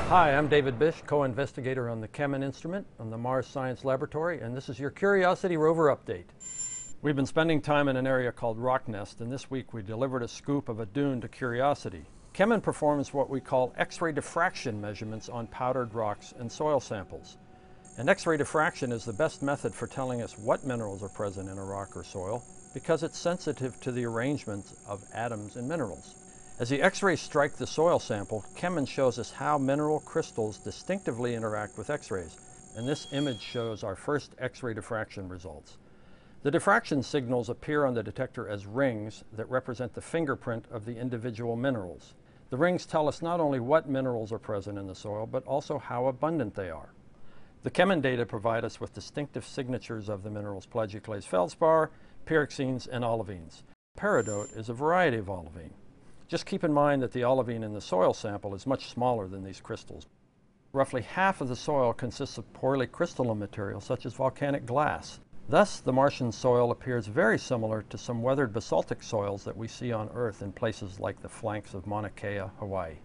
Hi, I'm David Bish, co-investigator on the CheMin instrument on the Mars Science Laboratory, and this is your Curiosity Rover update. We've been spending time in an area called Rocknest, and this week we delivered a scoop of a dune to Curiosity. CheMin performs what we call X-ray diffraction measurements on powdered rocks and soil samples. And X-ray diffraction is the best method for telling us what minerals are present in a rock or soil because it's sensitive to the arrangement of atoms in minerals. As the X-rays strike the soil sample, CheMin shows us how mineral crystals distinctively interact with X-rays. And this image shows our first X-ray diffraction results. The diffraction signals appear on the detector as rings that represent the fingerprint of the individual minerals. The rings tell us not only what minerals are present in the soil, but also how abundant they are. The CheMin data provide us with distinctive signatures of the minerals plagioclase feldspar, pyroxenes, and olivines. Peridot is a variety of olivine. Just keep in mind that the olivine in the soil sample is much smaller than these crystals. Roughly half of the soil consists of poorly crystalline material such as volcanic glass. Thus, the Martian soil appears very similar to some weathered basaltic soils that we see on Earth in places like the flanks of Mauna Kea, Hawaii.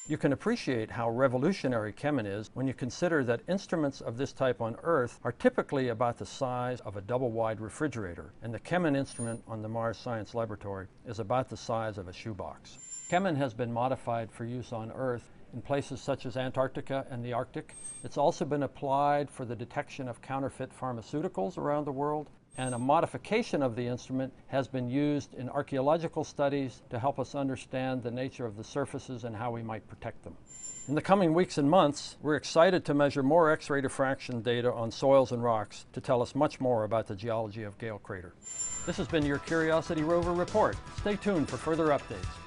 You can appreciate how revolutionary CheMin is when you consider that instruments of this type on Earth are typically about the size of a double-wide refrigerator, and the CheMin instrument on the Mars Science Laboratory is about the size of a shoebox. CheMin has been modified for use on Earth in places such as Antarctica and the Arctic. It's also been applied for the detection of counterfeit pharmaceuticals around the world, and a modification of the instrument has been used in archaeological studies to help us understand the nature of the surfaces and how we might protect them. In the coming weeks and months, we're excited to measure more X-ray diffraction data on soils and rocks to tell us much more about the geology of Gale Crater. This has been your Curiosity Rover report. Stay tuned for further updates.